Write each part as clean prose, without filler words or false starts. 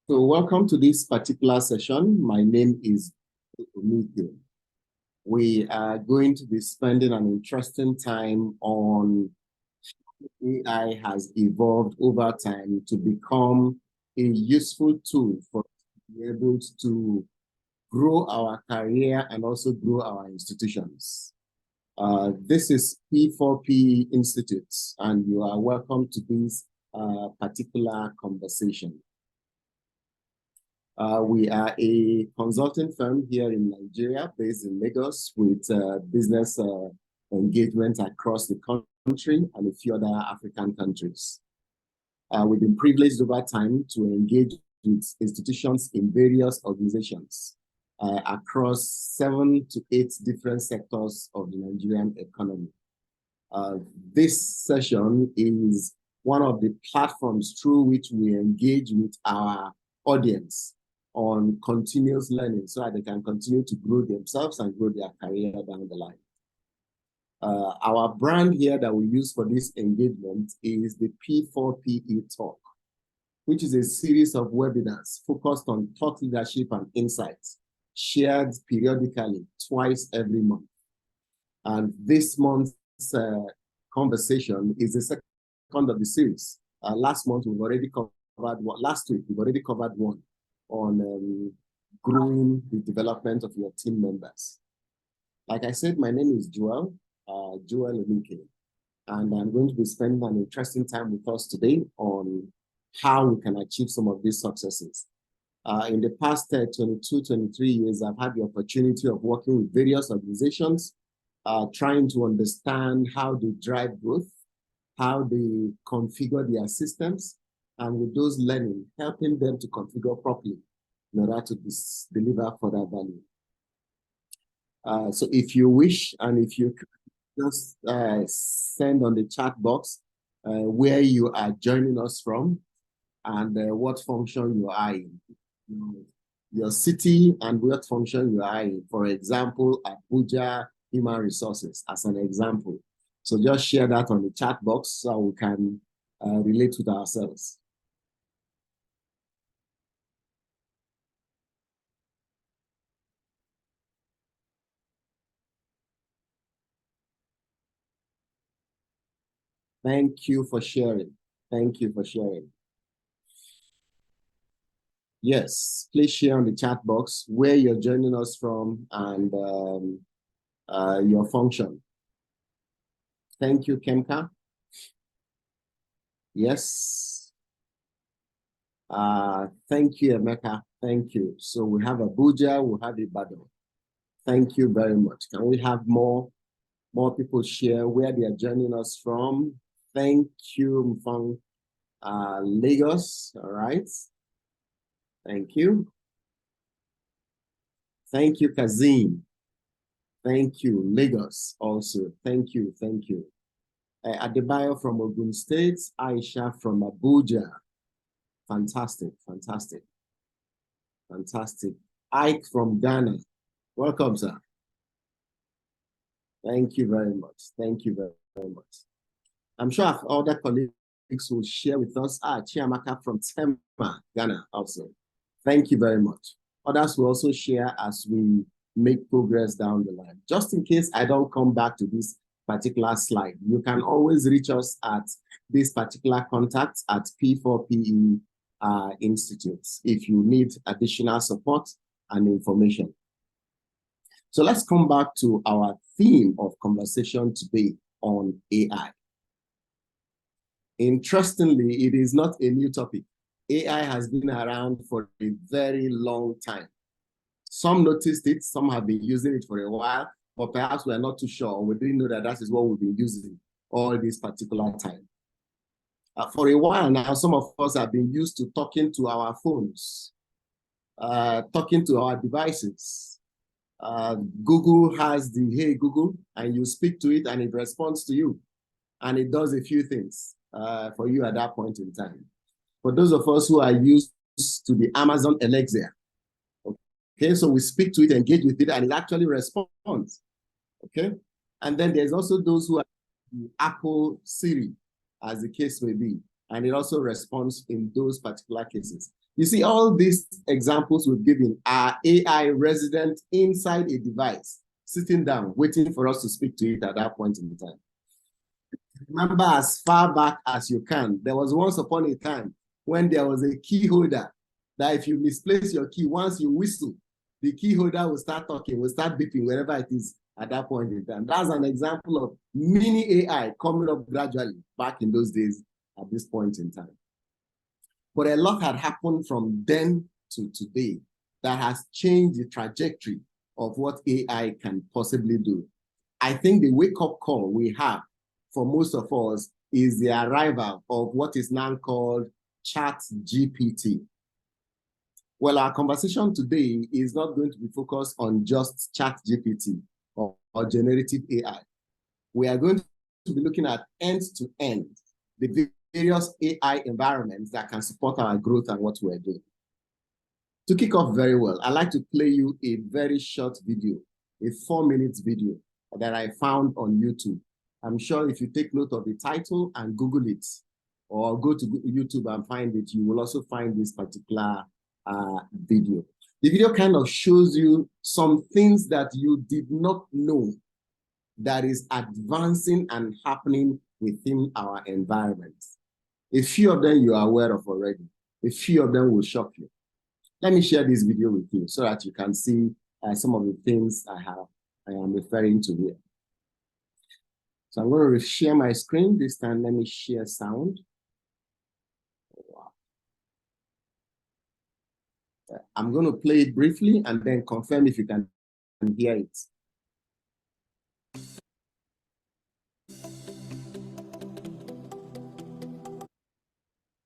So welcome to this particular session. My name is P4PETalks. We are going to be spending an interesting time on how AI has evolved over time to become a useful tool for us to be able to grow our career and also grow our institutions. This is P4P Institute, and you are welcome to this particular conversation. We are a consulting firm here in Nigeria, based in Lagos, with business engagement across the country and a few other African countries. We've been privileged over time to engage with institutions in various organizations across 7 to 8 different sectors of the Nigerian economy. This session is one of the platforms through which we engage with our audience on continuous learning so that they can continue to grow themselves and grow their career down the line. Our brand here that we use for this engagement is the P4PETalk, which is a series of webinars focused on thought leadership and insights, shared periodically twice every month. And this month's conversation is the second of the series. Last month, we've already covered one. Last week, we've already covered one on growing the development of your team members. Like I said, my name is Joel Emike, and I'm going to be spending an interesting time with us today on how we can achieve some of these successes. In the past 22, 23 years, I've had the opportunity of working with various organizations, trying to understand how they drive growth, how they configure their systems, and with those learning, helping them to configure properly in order to deliver further value. So if you wish, and if you just send on the chat box where you are joining us from and what function you are in, your city and what function you are in. For example, Abuja Human Resources as an example. So just share that on the chat box so we can relate with ourselves. Thank you for sharing. Thank you for sharing. Yes, please share on the chat box where you're joining us from and your function. Thank you, Kemka. Yes. Thank you, Emeka. Thank you. So we have Abuja, we have Ibadan. Thank you very much. Can we have more people share where they are joining us from? Thank you from Lagos. All right. Thank you. Thank you, Kazim. Thank you, Lagos also. Thank you, thank you. Adebayo from Ogun State, Aisha from Abuja. Fantastic, fantastic, fantastic. Ike from Ghana. Welcome, sir. Thank you very much. Thank you very, very much. I'm sure our other colleagues will share with us. Chiamaka from Tema, Ghana also. Thank you very much. Others will also share as we make progress down the line. Just in case I don't come back to this particular slide, you can always reach us at this particular contact at P4PE Institutes if you need additional support and information. So let's come back to our theme of conversation today on AI. Interestingly, it is not a new topic. AI has been around for a very long time. Some noticed it, some have been using it for a while, but perhaps we're not too sure. We didn't know that that is what we've been using all this particular time. For a while now, some of us have been used to talking to our phones, talking to our devices. Google has the Hey Google, and you speak to it and it responds to you. And it does a few things for you at that point in time. For those of us who are used to the Amazon Alexa, okay, so we speak to it, engage with it, and it actually responds, okay? And then there's also those who are the Apple Siri, as the case may be, and it also responds in those particular cases. You see, all these examples we've given are AI resident inside a device, sitting down, waiting for us to speak to it at that point in time. Remember, as far back as you can, there was once upon a time when there was a key holder that if you misplace your key, once you whistle, the key holder will start talking, will start beeping wherever it is at that point in time. That's an example of mini AI coming up gradually back in those days at this point in time. But a lot had happened from then to today that has changed the trajectory of what AI can possibly do. I think the wake-up call we have for most of us is the arrival of what is now called ChatGPT. Well, our conversation today is not going to be focused on just ChatGPT or generative AI. We are going to be looking at end-to-end, the various AI environments that can support our growth and what we're doing. To kick off very well, I'd like to play you a very short video, a 4-minute video that I found on YouTube. I'm sure if you take note of the title and Google it, or go to YouTube and find it, you will also find this particular video. The video kind of shows you some things that you did not know that is advancing and happening within our environment. A few of them you are aware of already. A few of them will shock you. Let me share this video with you so that you can see some of the things I am referring to here. So I'm going to share my screen. This time, let me share sound. Wow. I'm going to play it briefly and then confirm if you can hear it.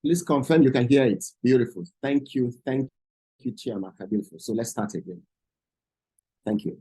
Please confirm you can hear it. Beautiful. Thank you. Thank you, Chiamaka. Beautiful. So let's start again. Thank you.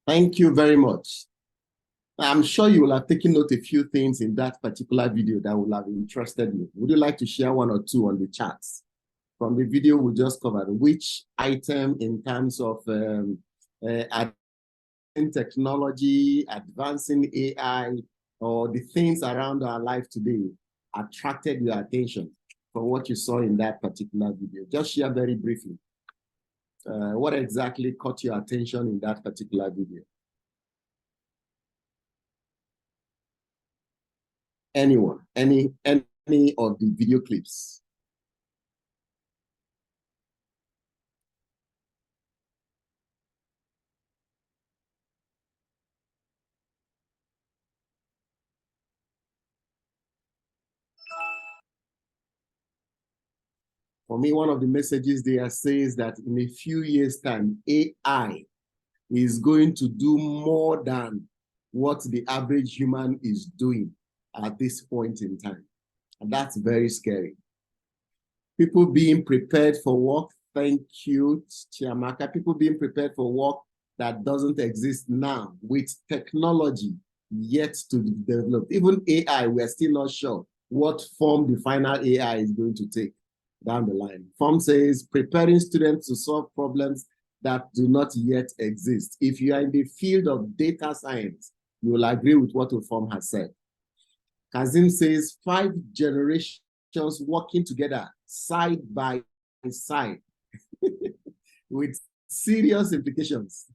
Thank you very much. I'm sure you will have taken note a few things in that particular video that will have interested you. Would you like to share one or two on the charts from the video we just covered? Which item in terms of technology, advancing AI, or the things around our life today attracted your attention from what you saw in that particular video? Just share very briefly. What exactly caught your attention in that particular video? Anyone, any of the video clips? For me, one of the messages there says that in a few years' time, AI is going to do more than what the average human is doing at this point in time. And that's very scary. People being prepared for work, thank you, Chiamaka. People being prepared for work that doesn't exist now with technology yet to be developed. Even AI, we're still not sure what form the final AI is going to take down the line. Form says preparing students to solve problems that do not yet exist. If you are in the field of data science, you will agree with what Form has said. Kazim says 5 generations working together side by side with serious implications.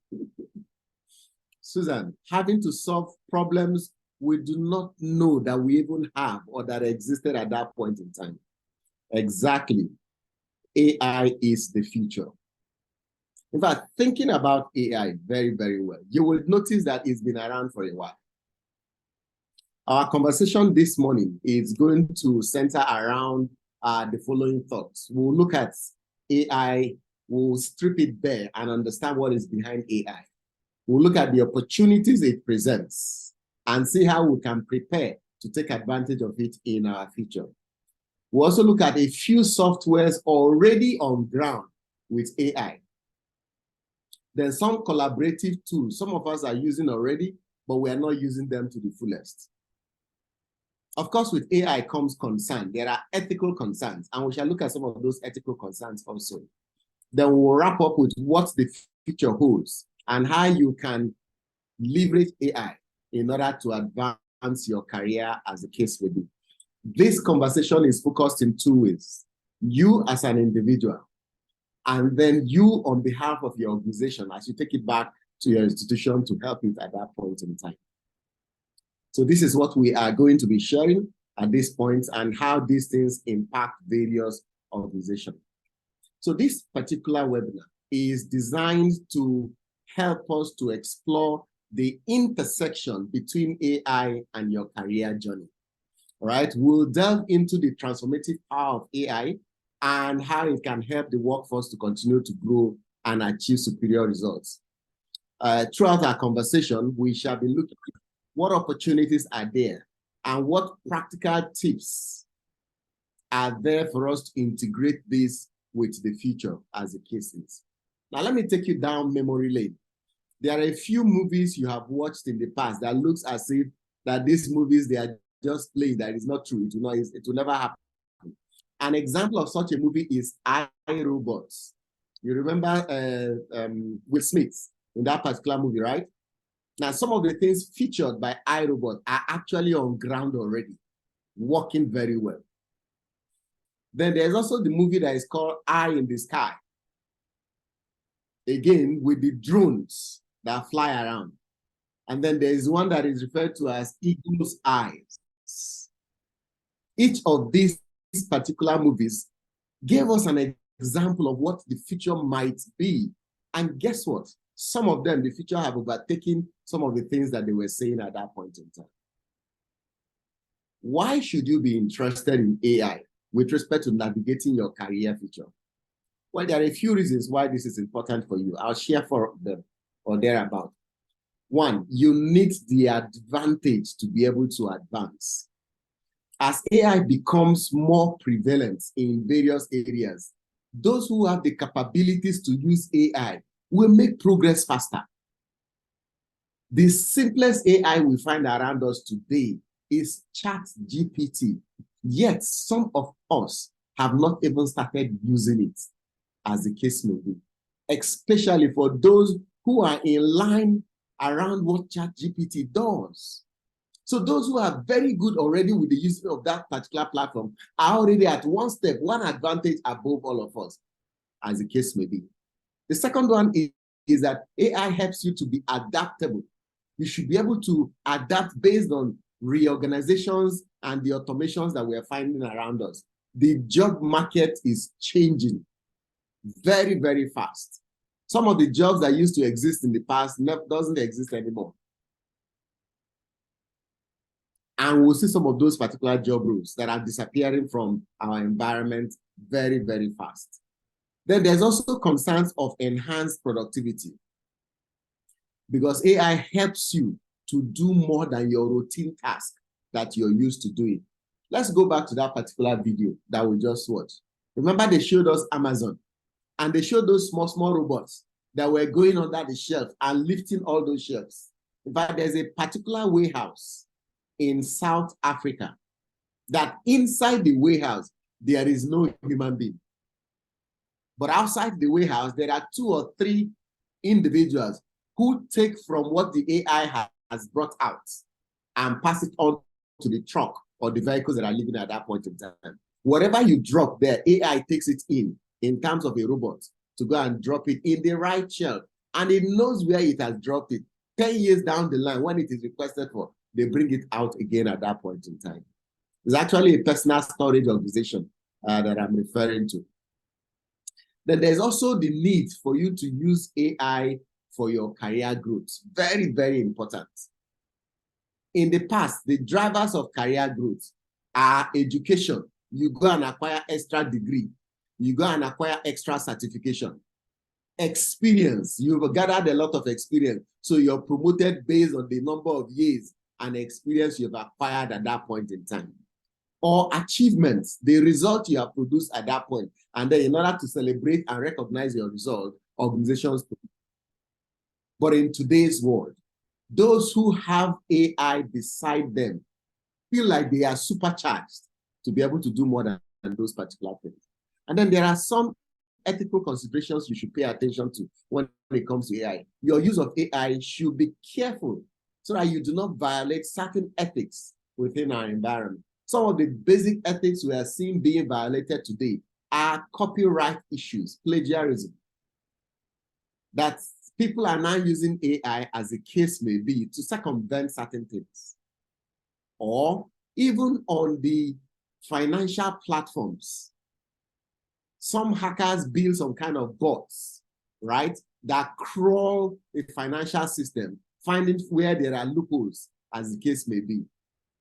Susan, having to solve problems we do not know that we even have or that existed at that point in time. Exactly. AI is the future. In fact, thinking about AI very, very well, you will notice that it's been around for a while. Our conversation this morning is going to center around the following thoughts. We'll look at AI, we'll strip it bare and understand what is behind AI. We'll look at the opportunities it presents and see how we can prepare to take advantage of it in our future. We'll also look at a few softwares already on ground with AI. There's some collaborative tools some of us are using already, but we are not using them to the fullest. Of course, with AI comes concern. There are ethical concerns, and we shall look at some of those ethical concerns also. Then we'll wrap up with what the future holds and how you can leverage AI in order to advance your career, as the case may be. This conversation is focused in 2 ways. You as an individual, and then you on behalf of your organization as you take it back to your institution to help it at that point in time. So this is what we are going to be sharing at this point and how these things impact various organizations. So this particular webinar is designed to help us to explore the intersection between AI and your career journey. All right, we'll delve into the transformative power of AI and how it can help the workforce to continue to grow and achieve superior results. Throughout our conversation, we shall be looking at what opportunities are there and what practical tips are there for us to integrate this with the future as the case is. Now, let me take you down memory lane. There are a few movies you have watched in the past that looks as if that these movies, they are just playing, that is not true. It will never happen. An example of such a movie is I, Robot. You remember Will Smith in that particular movie, right? Now, some of the things featured by iRobot are actually on ground already, working very well. Then there's also the movie that is called Eye in the Sky. Again, with the drones that fly around. And then there's one that is referred to as Eagle's Eyes. Each of these particular movies gave us an example of what the future might be. And guess what? Some of them, the future have overtaken some of the things that they were saying at that point in time. Why should you be interested in AI with respect to navigating your career future? Well, there are a few reasons why this is important for you. I'll share 4 of them or thereabout. 1, you need the advantage to be able to advance. As AI becomes more prevalent in various areas, those who have the capabilities to use AI will make progress faster. The simplest AI we find around us today is ChatGPT. Yet some of us have not even started using it, as the case may be, especially for those who are in line around what ChatGPT does. So those who are very good already with the use of that particular platform are already at one step, one advantage above all of us, as the case may be. The second one is that AI helps you to be adaptable. You should be able to adapt based on reorganizations and the automations that we are finding around us. The job market is changing very, very fast. Some of the jobs that used to exist in the past doesn't exist anymore. And we'll see some of those particular job roles that are disappearing from our environment very, very fast. Then there's also concerns of enhanced productivity, because AI helps you to do more than your routine task that you're used to doing. Let's go back to that particular video that we just watched. Remember, they showed us Amazon, and they showed those small, small robots that were going under the shelf and lifting all those shelves. In fact, there's a particular warehouse in South Africa that inside the warehouse, there is no human being. But outside the warehouse, there are 2 or 3 individuals who take from what the AI has brought out and pass it on to the truck or the vehicles that are living at that point in time. Whatever you drop there, AI takes it in terms of a robot, to go and drop it in the right shelf. And it knows where it has dropped it. 10 years down the line, when it is requested for, they bring it out again at that point in time. It's actually a personal storage organization that I'm referring to. Then there's also the need for you to use AI for your career growth. Very, very important. In the past, the drivers of career growth are education. You go and acquire extra degree. You go and acquire extra certification. Experience. You've gathered a lot of experience. So you're promoted based on the number of years and experience you've acquired at that point in time. Or achievements, the result you have produced at that point. And then in order to celebrate and recognize your result, organizations. But in today's world, those who have AI beside them feel like they are supercharged to be able to do more than those particular things. And then there are some ethical considerations you should pay attention to when it comes to AI. Your use of AI should be careful so that you do not violate certain ethics within our environment. Some of the basic ethics we are seeing being violated today are copyright issues, plagiarism. That people are now using AI, as the case may be, to circumvent certain things. Or even on the financial platforms, some hackers build some kind of bots, right, that crawl the financial system, finding where there are loopholes, as the case may be.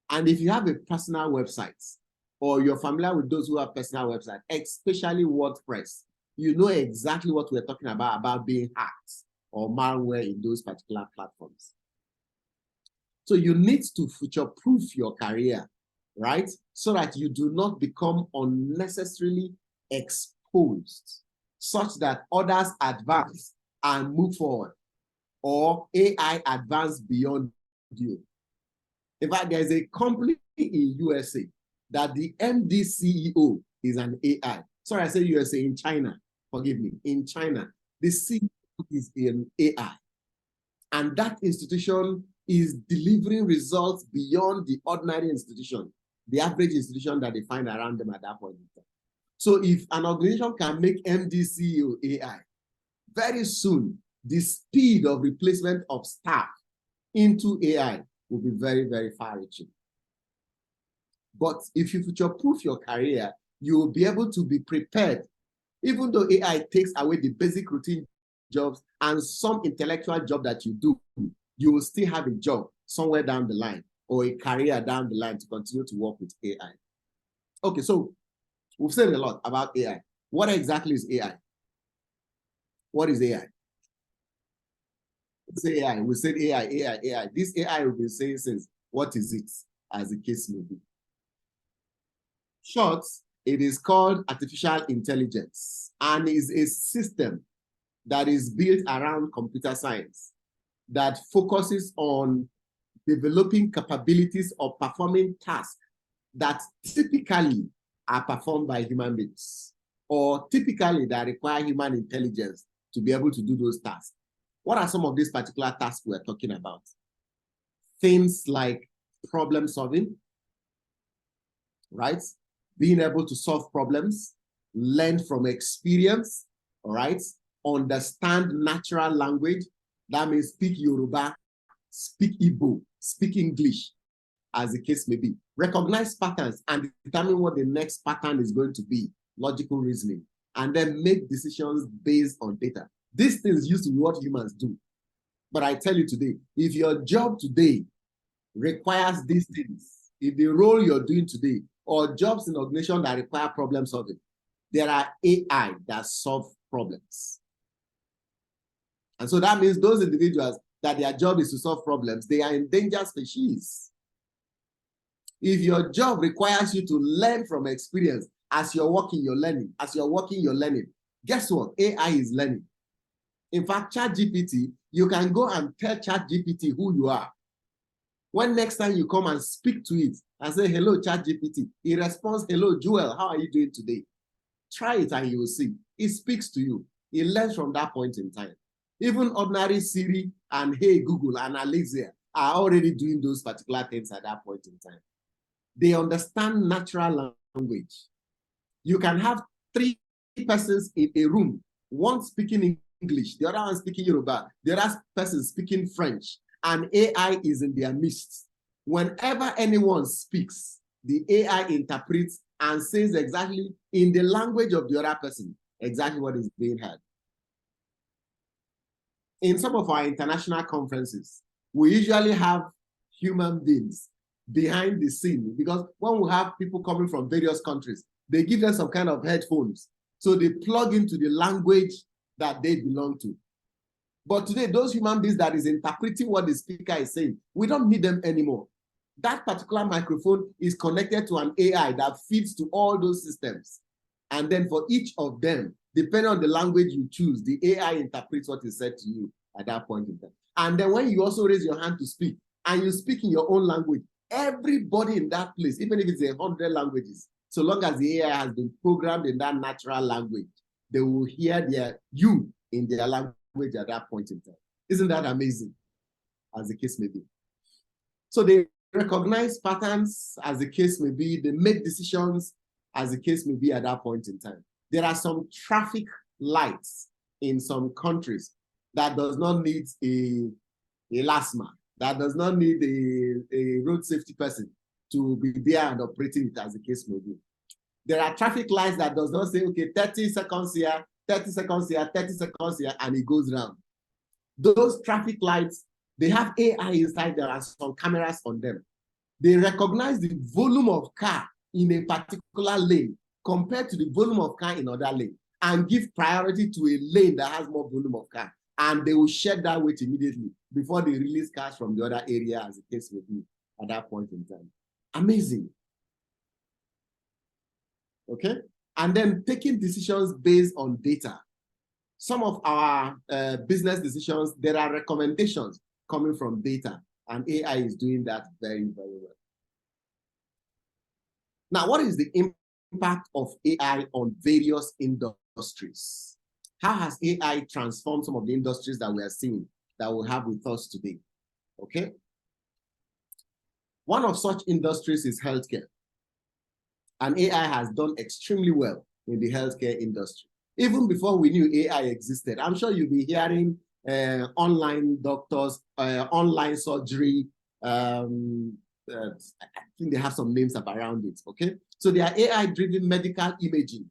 And if you have a personal website, or you're familiar with those who have personal websites, especially WordPress, you know exactly what we're talking about being hacked or malware in those particular platforms. So you need to future-proof your career, right? So that you do not become unnecessarily exposed, such that others advance and move forward, or AI advance beyond you. In fact, there's a company in USA that the MD CEO is an AI. Sorry, I said USA, in China. Forgive me. In China, the CEO is an AI. And that institution is delivering results beyond the ordinary institution, the average institution that they find around them at that point in time. So if an organization can make MD CEO AI, very soon, the speed of replacement of staff into AI will be very, very far-reaching. But if you future-proof your career, you will be able to be prepared. Even though AI takes away the basic routine jobs and some intellectual job that you do, you will still have a job somewhere down the line, or a career down the line to continue to work with AI. Okay, so we've said a lot about AI. What exactly is AI? What is AI? Say AI. We said AI. This AI we've been saying since, what is it, as the case may be? Short, it is called artificial intelligence, and is a system that is built around computer science. that focuses on developing capabilities or performing tasks that typically are performed by human beings, or typically that require human intelligence to be able to do those tasks. What are some of these particular tasks we're talking about? Things like problem solving, right? Being able to solve problems, learn from experience, all right? Understand natural language. That means speak Yoruba, speak Igbo, speak English, as the case may be. Recognize patterns and determine what the next pattern is going to be, logical reasoning, and then make decisions based on data. These things used to be what humans do. But I tell you today, if your job today requires these things, if the role you're doing today, or jobs in organizations that require problem solving, there are AI that solve problems. And so that means those individuals that their job is to solve problems, they are endangered species. If your job requires you to learn from experience, as you're working, you're learning. As you're working, you're learning. Guess what? AI is learning. In fact, ChatGPT, you can go and tell ChatGPT who you are. When next time you come and speak to it and say, hello, ChatGPT, it responds, hello, Joel, how are you doing today? Try it and you will see. It speaks to you. It learns from that point in time. Even ordinary Siri and Hey Google and Alexa are already doing those particular things at that point in time. They understand natural language. You can have 3 persons in a room, one speaking English, the other one speaking Yoruba, the other person speaking French, and AI is in their midst. Whenever anyone speaks, the AI interprets and says exactly in the language of the other person, exactly what is being heard. In some of our international conferences, we usually have human beings behind the scene, because when we have people coming from various countries, they give them some kind of headphones. So they plug into the language that they belong to. But today, those human beings that is interpreting what the speaker is saying, we don't need them anymore. That particular microphone is connected to an AI that feeds to all those systems. And then for each of them, depending on the language you choose, the AI interprets what is said to you at that point in time. And then when you also raise your hand to speak, and you speak in your own language, everybody in that place, even if it's 100 languages, so long as the AI has been programmed in that natural language, they will hear you in their language at that point in time. Isn't that amazing? As the case may be. So they recognize patterns, as the case may be. They make decisions, as the case may be, at that point in time. There are some traffic lights in some countries that does not need a last man, that does not need a road safety person to be there and operating it, as the case may be. There are traffic lights that does not say, okay, 30 seconds here, 30 seconds here, 30 seconds here, and it goes round. Those traffic lights, they have AI inside there and some cameras on them. They recognize the volume of car in a particular lane compared to the volume of car in another lane, and give priority to a lane that has more volume of car. And they will shed that weight immediately before they release cars from the other area, as the case may be, at that point in time. Amazing. Okay? And then taking decisions based on data. Some of our business decisions, there are recommendations coming from data, and AI is doing that very, very well. Now, what is the impact of AI on various industries? How has AI transformed some of the industries that we are seeing, that we have with us today? Okay. One of such industries is healthcare. And AI has done extremely well in the healthcare industry. Even before we knew AI existed, I'm sure you'll be hearing online doctors, online surgery. I think they have some names up around it, okay? So they are AI-driven medical imaging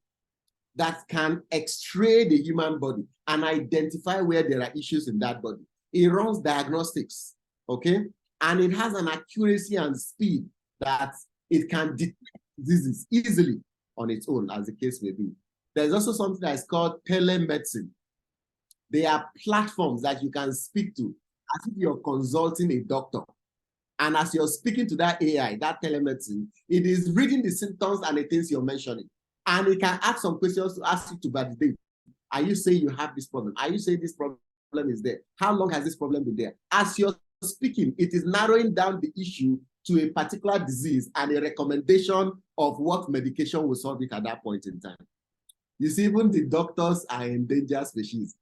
that can x-ray the human body and identify where there are issues in that body. It runs diagnostics, okay? And it has an accuracy and speed that it can detect diseases easily on its own, as the case may be. There's also something that is called telemedicine. They are platforms that you can speak to as if you're consulting a doctor. And as you're speaking to that AI, that telemedicine, it is reading the symptoms and the things you're mentioning. And it can ask some questions to ask you to validate. Are you saying you have this problem? Are you saying this problem is there? How long has this problem been there? As you're speaking, it is narrowing down the issue to a particular disease and a recommendation of what medication will solve it at that point in time. You see, even the doctors are endangered species.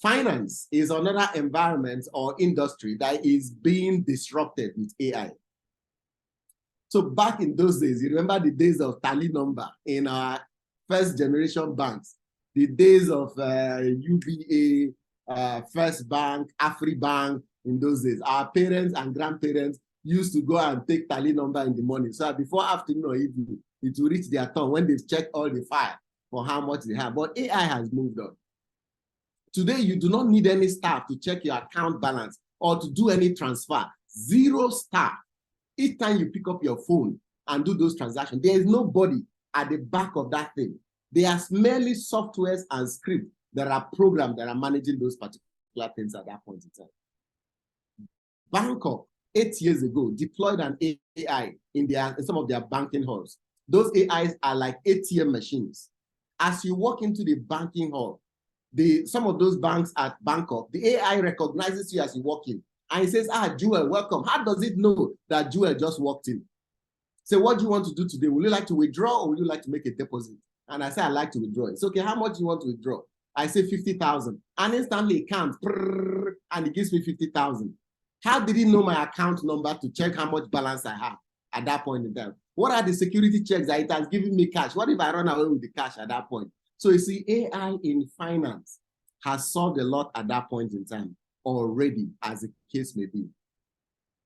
Finance is another environment or industry that is being disrupted with AI. So back in those days, you remember the days of tally number in our first generation banks, the days of UBA, First Bank, AfriBank in those days. Our parents and grandparents used to go and take tally number in the morning. So before afternoon or evening, it will reach their turn when they've checked all the file for how much they have. But AI has moved on. Today, you do not need any staff to check your account balance or to do any transfer. Zero staff. Each time you pick up your phone and do those transactions, there is nobody at the back of that thing. They are merely softwares and scripts that are programmed that are managing those particular things at that point in time. Bangkok, 8 years ago, deployed an AI in some of their banking halls. Those AIs are like ATM machines. As you walk into the banking hall, some of those banks at Bangkok, the AI recognizes you as you walk in. And it says, Jewel, welcome. How does it know that Jewel just walked in? So what do you want to do today? Would you like to withdraw or would you like to make a deposit? And I say, I'd like to withdraw. It's okay, how much do you want to withdraw? I say 50,000. And instantly it counts, and it gives me 50,000. How did it know my account number to check how much balance I have at that point in time? What are the security checks that it has given me cash? What if I run away with the cash at that point? So you see, AI in finance has solved a lot at that point in time already, as the case may be.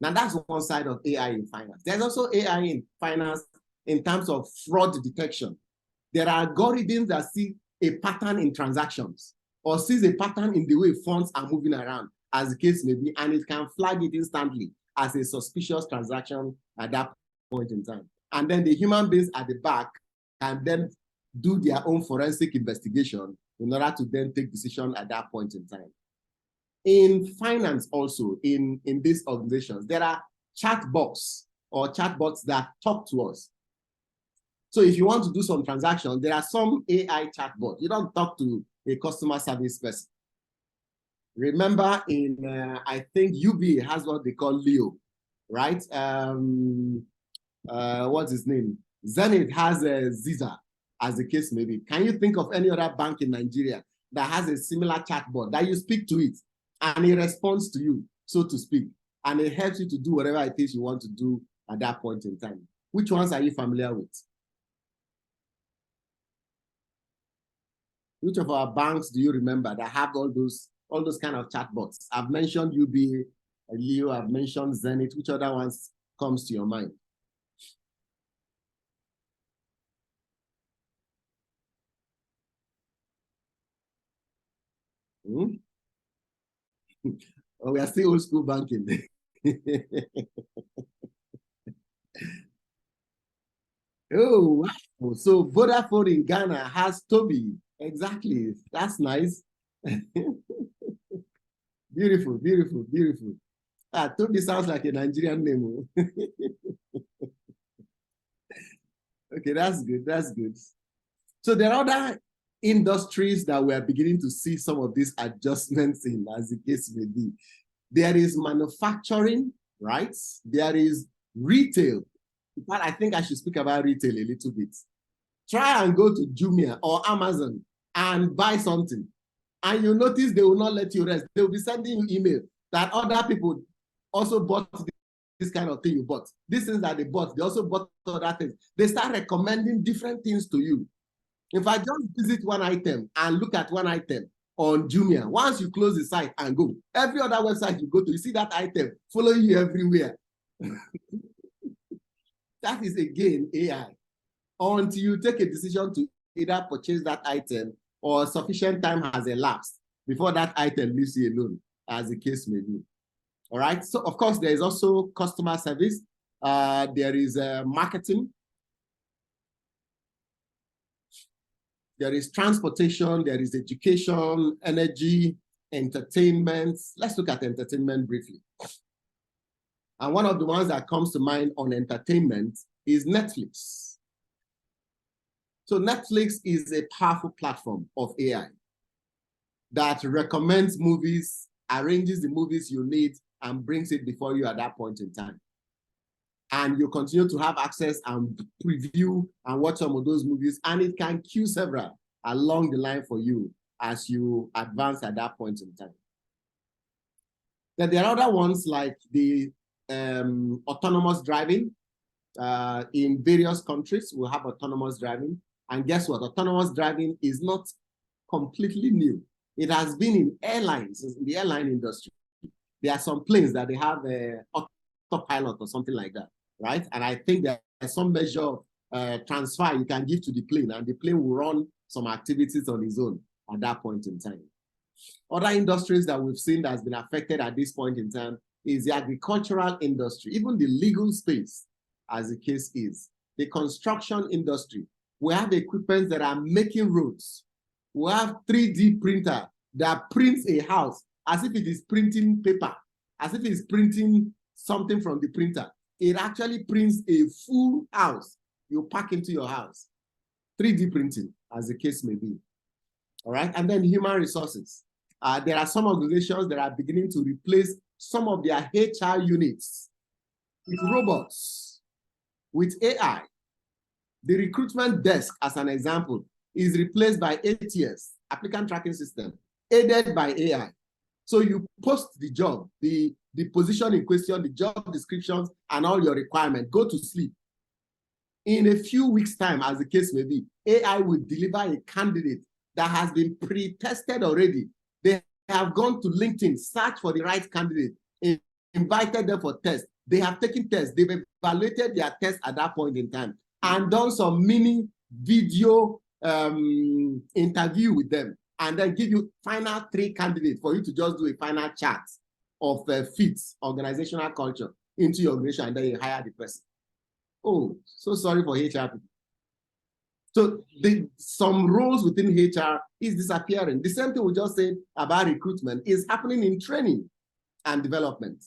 Now, that's one side of AI in finance. There's also AI in finance in terms of fraud detection. There are algorithms that see a pattern in transactions or sees a pattern in the way funds are moving around, as the case may be, and it can flag it instantly as a suspicious transaction at that point in time. And then the human beings at the back can then do their own forensic investigation in order to then take decision at that point in time. In finance also, in these organizations, there are chatbots or chatbots that talk to us. So if you want to do some transactions, there are some AI chatbots. You don't talk to a customer service person. Remember I think UBA has what they call Leo, right? What's his name? Zenith has Ziza, as the case may be. Can you think of any other bank in Nigeria that has a similar chatbot that you speak to it and it responds to you, so to speak, and it helps you to do whatever it is you want to do at that point in time? Which ones are you familiar with? Which of our banks do you remember that have all those kind of chatbots? I've mentioned UBA, Leo, I've mentioned Zenith. Which other ones comes to your mind? Oh, we are still old school banking. Oh, wow. So Vodafone in Ghana has Toby. Exactly. That's nice. Beautiful, beautiful, beautiful. Toby sounds like a Nigerian name. Okay, that's good. That's good. So there are other industries that we are beginning to see some of these adjustments in, as the case may be. There is manufacturing, right? There is retail. In fact, I think I should speak about retail a little bit. Try and go to Jumia or Amazon and buy something. And you notice they will not let you rest. They will be sending you email that other people also bought this kind of thing you bought. These things that they bought, they also bought other things. They start recommending different things to you. If I just visit one item and look at one item on Jumia, once you close the site and go, every other website you go to, you see that item following you everywhere. That is, again, AI. Until you take a decision to either purchase that item or sufficient time has elapsed before that item leaves you alone, as the case may be. All right. So, of course, there is also customer service. There is marketing. There is transportation. There is education, energy, entertainment. Let's look at entertainment briefly. And one of the ones that comes to mind on entertainment is Netflix. So Netflix is a powerful platform of AI that recommends movies, arranges the movies you need, and brings it before you at that point in time. And you continue to have access and preview and watch some of those movies, and it can queue several along the line for you as you advance at that point in time. Then there are other ones like the autonomous driving. In various countries, we have autonomous driving. And guess what? Autonomous driving is not completely new. It has been in airlines, in the airline industry. There are some planes that they have autopilot or something like that, right? And I think there's some measure of transfer you can give to the plane, and the plane will run some activities on its own at that point in time. Other industries that we've seen that has been affected at this point in time is the agricultural industry, even the legal space, as the case is. The construction industry. We have equipment that are making roads. We have 3D printer that prints a house as if it is printing paper, as if it's printing something from the printer. It actually prints a full house you pack into your house. 3D printing, as the case may be. All right, and then human resources. There are some organizations that are beginning to replace some of their HR units with robots, with AI. The recruitment desk, as an example, is replaced by ATS, applicant tracking system, aided by AI. So you post the job, the position in question, the job descriptions, and all your requirements. Go to sleep. In a few weeks' time, as the case may be, AI will deliver a candidate that has been pre-tested already. They have gone to LinkedIn, search for the right candidate, invited them for tests. They have taken tests. They've evaluated their tests at that point in time and done some mini video interview with them, and then give you final 3 candidates for you to just do a final chat of fits, organizational culture into your organization, and then you hire the person. Oh, so sorry for HR people. So some roles within HR is disappearing. The same thing we just said about recruitment is happening in training and development.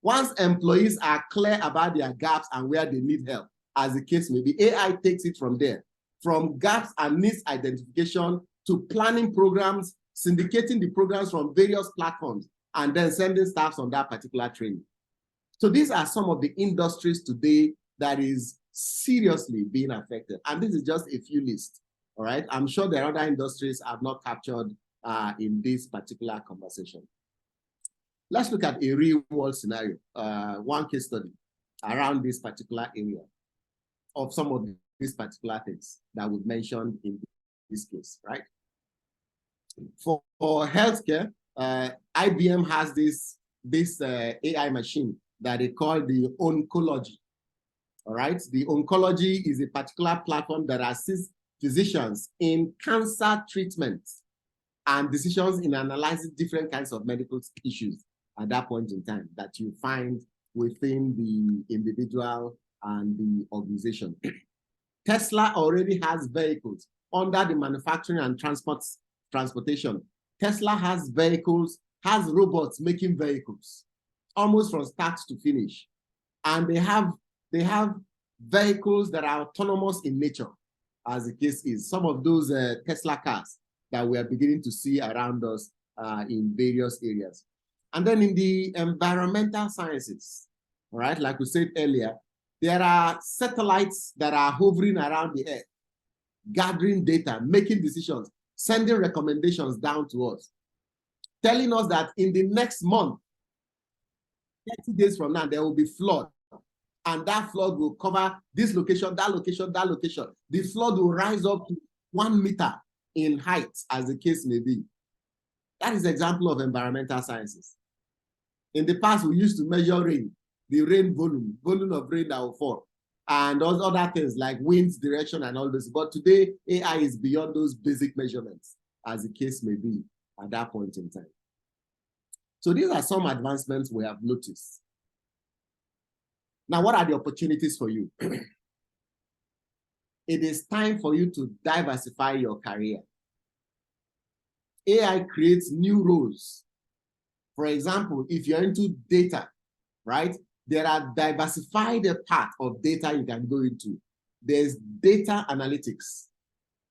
Once employees are clear about their gaps and where they need help, as the case may be, AI takes it from there, from gaps and needs identification to planning programs, syndicating the programs from various platforms, and then sending staffs on that particular training. So these are some of the industries today that is seriously being affected. And this is just a few lists, all right? I'm sure there are other industries I've not captured in this particular conversation. Let's look at a real world scenario, one case study around this particular area of some of these particular things that we've mentioned in this case, right? For healthcare, IBM has this AI machine that they call the oncology. All right, the oncology is a particular platform that assists physicians in cancer treatment and decisions in analyzing different kinds of medical issues at that point in time that you find within the individual and the organization. Tesla already has vehicles under the manufacturing and transportation. Tesla has vehicles, has robots making vehicles, almost from start to finish. And they have vehicles that are autonomous in nature, as the case is. Some of those Tesla cars that we are beginning to see around us in various areas. And then in the environmental sciences, all right, like we said earlier, there are satellites that are hovering around the Earth, gathering data, making decisions, sending recommendations down to us, telling us that in the next month, 30 days from now, there will be flood. And that flood will cover this location, that location, that location. The flood will rise up to 1 meter in height, as the case may be. That is an example of environmental sciences. In the past, we used to measure rain, the rain volume of rain that will fall, and those other things like wind's direction and all this. But today, AI is beyond those basic measurements, as the case may be at that point in time. So these are some advancements we have noticed. Now, what are the opportunities for you? It is time for you to diversify your career. AI creates new roles. For example, if you're into data, right? There are diversified parts of data you can go into. There's data analytics.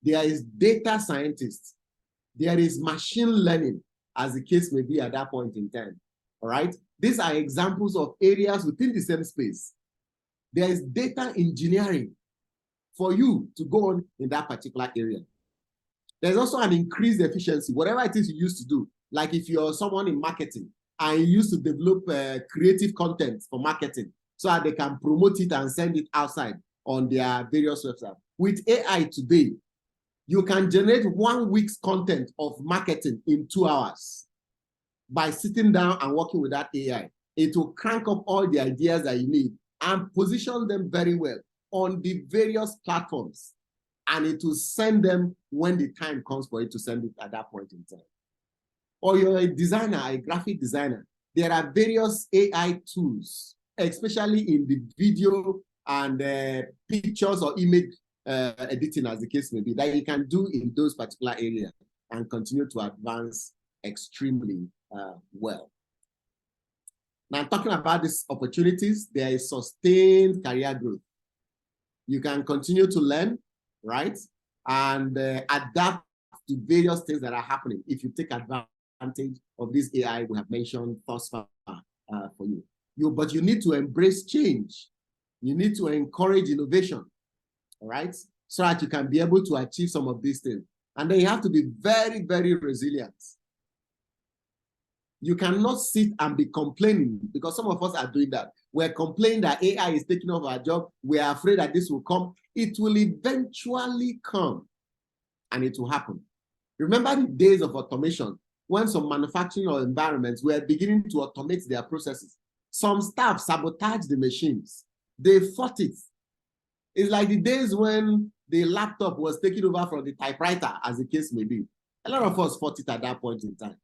there is data scientists, there is machine learning, as the case may be at that point in time. All right? These are examples of areas within the same space. There is data engineering for you to go on in that particular area. There's also an increased efficiency, whatever it is you used to do. Like if you're someone in marketing and you used to develop creative content for marketing so that they can promote it and send it outside on their various websites. With AI today, you can generate 1 week's content of marketing in 2 hours by sitting down and working with that AI. It will crank up all the ideas that you need and position them very well on the various platforms. And it will send them when the time comes for it to send it at that point in time. Or you're a designer, a graphic designer. There are various AI tools, especially in the video and pictures or image editing, as the case may be, that you can do in those particular areas and continue to advance extremely well. Now, talking about these opportunities, there is sustained career growth. You can continue to learn, right? And adapt to various things that are happening if you take advantage of this AI we have mentioned thus far for you. But you need to embrace change. You need to encourage innovation, all right? So that you can be able to achieve some of these things. And then you have to be very, very resilient. You cannot sit and be complaining, because some of us are doing that. We're complaining that AI is taking over our job. We're afraid that this will come. It will eventually come, and it will happen. Remember the days of automation, when some manufacturing or environments were beginning to automate their processes. Some staff sabotaged the machines. They fought it. It's like the days when the laptop was taken over from the typewriter, as the case may be. A lot of us fought it at that point in time.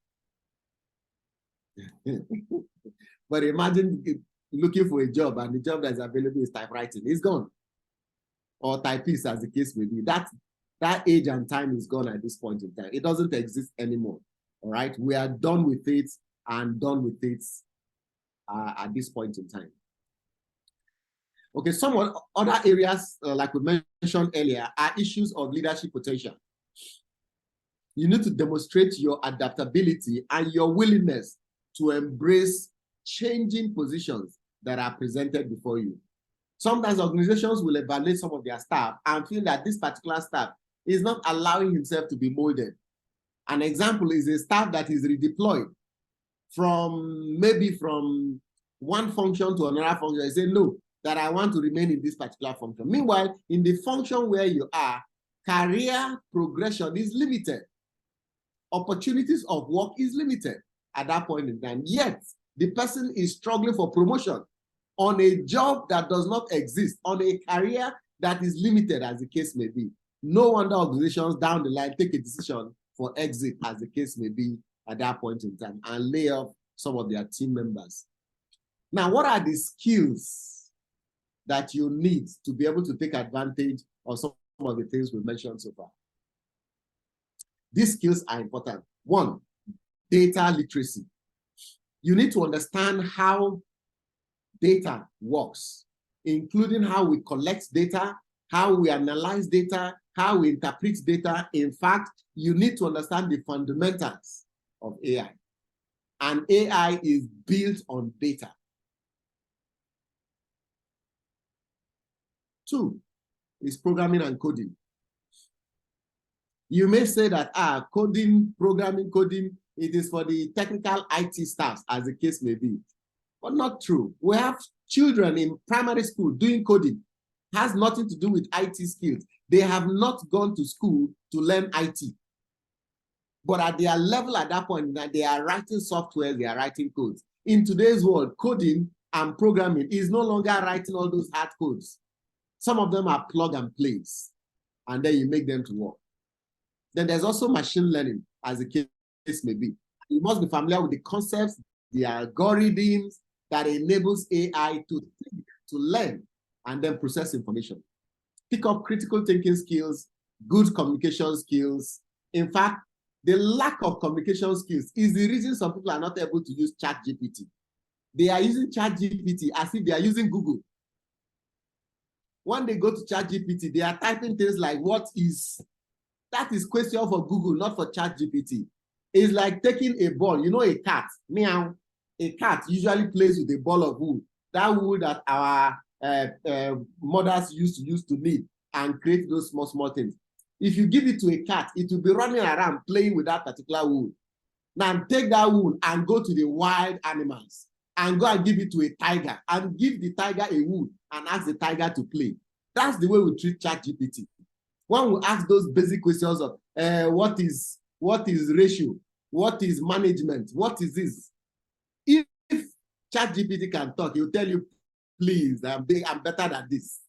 But imagine looking for a job and the job that's available is typewriting. It's gone. Or typist, as the case may be. That age and time is gone at this point in time. It doesn't exist anymore. All right? We are done with it and done with it at this point in time. Okay, some other areas, like we mentioned earlier, are issues of leadership potential. You need to demonstrate your adaptability and your willingness to embrace changing positions that are presented before you. Sometimes organizations will evaluate some of their staff and feel that this particular staff is not allowing himself to be molded. An example is a staff that is redeployed from one function to another function. They say, no, that I want to remain in this particular function. Meanwhile, in the function where you are, career progression is limited. Opportunities of work is limited at that point in time. Yet, the person is struggling for promotion on a job that does not exist, on a career that is limited, as the case may be. No wonder organizations down the line take a decision for exit, as the case may be, at that point in time, and lay off some of their team members. Now, what are the skills that you need to be able to take advantage of some of the things we've mentioned so far? These skills are important. 1, data literacy. You need to understand how data works, including how we collect data, how we analyze data, how we interpret data. In fact, you need to understand the fundamentals of AI. And AI is built on data. 2 is programming and coding. You may say that coding, programming, coding, it is for the technical IT staffs, as the case may be. But not true. We have children in primary school doing coding. It has nothing to do with IT skills. They have not gone to school to learn IT. But at their level at that point, they are writing software, they are writing codes. In today's world, coding and programming is no longer writing all those hard codes. Some of them are plug and plays, and then you make them to work. Then there's also machine learning, as the case may be. You must be familiar with the concepts, the algorithms that enables AI to think, to learn, and then process information. Pick up critical thinking skills, good communication skills. In fact, the lack of communication skills is the reason some people are not able to use ChatGPT. They are using ChatGPT as if they are using Google. When they go to ChatGPT, they are typing things like, what is That is question for Google, not for ChatGPT. It's like taking a ball. You know, a cat, meow. A cat usually plays with a ball of wood. That wood that our mothers used to knit and create those small things. If you give it to a cat, it will be running around playing with that particular wood. Now take that wood and go to the wild animals and go and give it to a tiger and give the tiger a wood and ask the tiger to play. That's the way we treat ChatGPT. One will ask those basic questions of what is ratio, what is management, what is this? If ChatGPT can talk, he'll tell you, please, I'm better than this.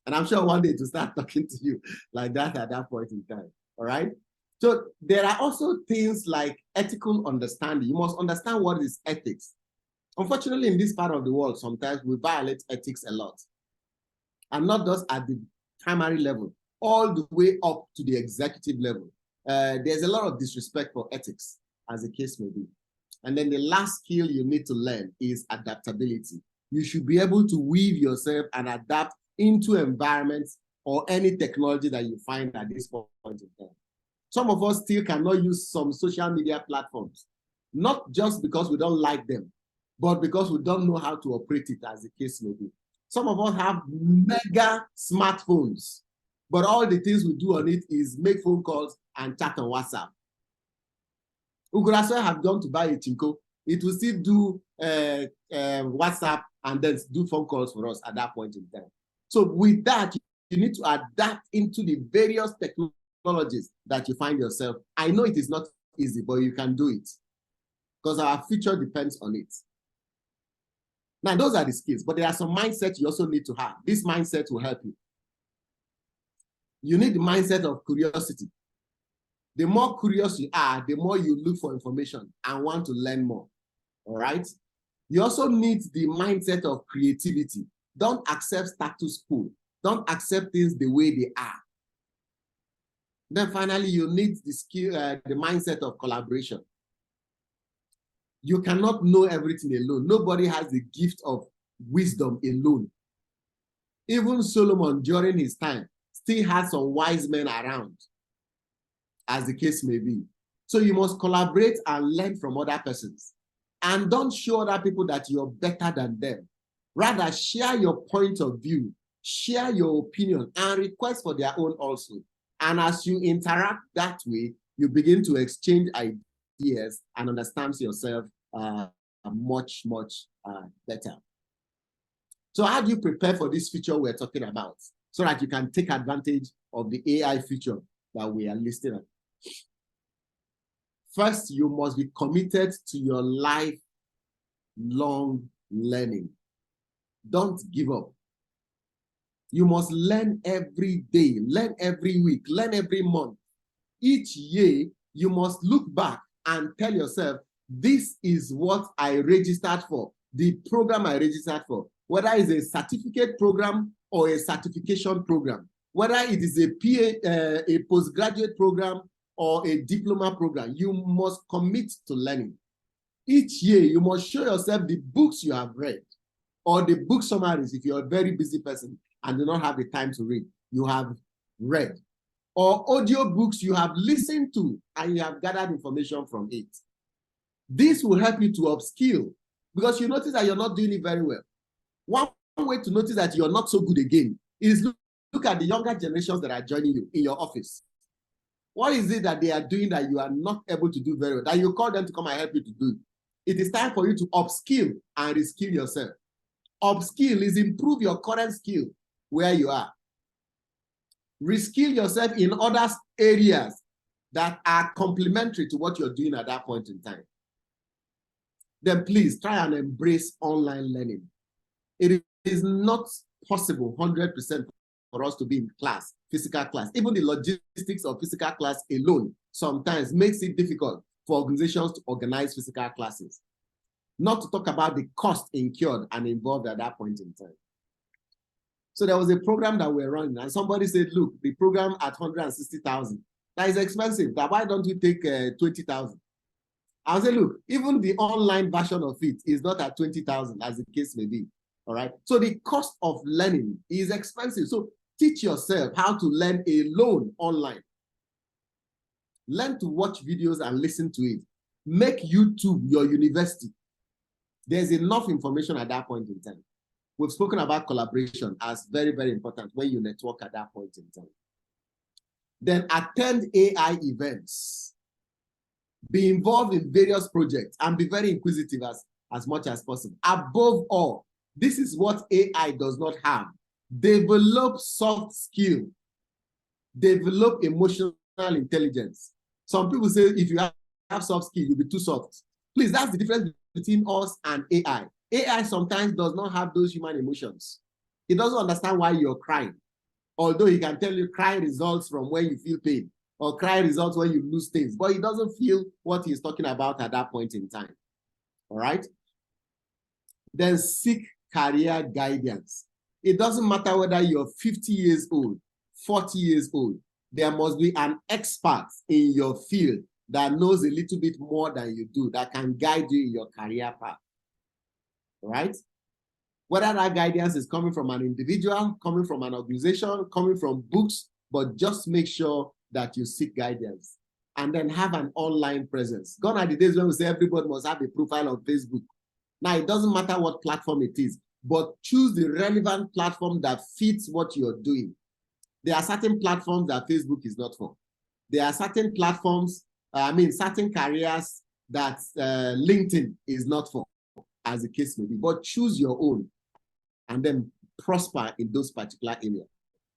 And I'm sure one day to start talking to you like that at that point in time. All right. So there are also things like ethical understanding. You must understand what is ethics. Unfortunately, in this part of the world, sometimes we violate ethics a lot. And not just at the primary level, all the way up to the executive level. There's a lot of disrespect for ethics, as the case may be. And then the last skill you need to learn is adaptability. You should be able to weave yourself and adapt into environments or any technology that you find at this point in time. Some of us still cannot use some social media platforms, not just because we don't like them, but because we don't know how to operate it, as the case may be. Some of us have mega smartphones, but all the things we do on it is make phone calls and chat on WhatsApp. We could as well have gone to buy a Chinko. It will still do WhatsApp and then do phone calls for us at that point in time. So with that, you need to adapt into the various technologies that you find yourself. I know it is not easy, but you can do it because our future depends on it. Now, those are the skills, but there are some mindsets you also need to have. This mindset will help you. You need the mindset of curiosity. The more curious you are, the more you look for information and want to learn more. All right? You also need the mindset of creativity. Don't accept status quo. Don't accept things the way they are. Then finally, you need the skill, the mindset of collaboration. You cannot know everything alone. Nobody has the gift of wisdom alone. Even Solomon, during his time, still had some wise men around, as the case may be. So you must collaborate and learn from other persons. And don't show other people that you're better than them. Rather, share your point of view, share your opinion, and request for their own also. And as you interact that way, you begin to exchange ideas and understand yourself much better. So how do you prepare for this future we're talking about so that you can take advantage of the AI future that we are listing at? First, you must be committed to your lifelong learning. Don't give up. You must learn every day, learn every week, learn every month. Each year, you must look back and tell yourself, this is what I registered for, the program I registered for, whether it's a certificate program or a certification program, whether it is a postgraduate program or a diploma program, you must commit to learning. Each year, you must show yourself the books you have read or the book summaries if you're a very busy person and do not have the time to read, you have read, or audio books you have listened to and you have gathered information from it. This will help you to upskill because you notice that you're not doing it very well. One way to notice that you're not so good again is look at the younger generations that are joining you in your office. What is it that they are doing that you are not able to do very well, that you call them to come and help you to do? It is time for you to upskill and reskill yourself. Upskill is improve your current skill where you are. Reskill yourself in other areas that are complementary to what you're doing at that point in time. Then please try and embrace online learning. It is not possible 100% for us to be in class, physical class. Even the logistics of physical class alone sometimes makes it difficult for organizations to organize physical classes. Not to talk about the cost incurred and involved at that point in time. So there was a program that we're running and somebody said, look, the program at 160,000, that is expensive. That why don't we take 20,000? I said, look, even the online version of it is not at 20,000 as the case may be. All right. So the cost of learning is expensive. So teach yourself how to learn alone online. Learn to watch videos and listen to it. Make YouTube your university. There's enough information at that point in time. We've spoken about collaboration as very, very important when you network at that point in time. Then attend AI events. Be involved in various projects and be very inquisitive as much as possible. Above all, this is what AI does not have. Develop soft skill. Develop emotional intelligence. Some people say if you have soft skill, you'll be too soft. Please, that's the difference between us and AI. AI sometimes does not have those human emotions. It doesn't understand why you're crying. Although he can tell you cry results from when you feel pain, or cry results when you lose things, but he doesn't feel what he's talking about at that point in time. All right? Then seek career guidance. It doesn't matter whether you're 50 years old, 40 years old, there must be an expert in your field that knows a little bit more than you do, that can guide you in your career path. All right? Whether that guidance is coming from an individual, coming from an organization, coming from books, but just make sure that you seek guidance. And then have an online presence. Gone are the days when we say everybody must have a profile on Facebook. Now, it doesn't matter what platform it is, but choose the relevant platform that fits what you're doing. There are certain platforms that Facebook is not for. There are certain platforms, certain careers that LinkedIn is not for, as the case may be. But choose your own and then prosper in those particular areas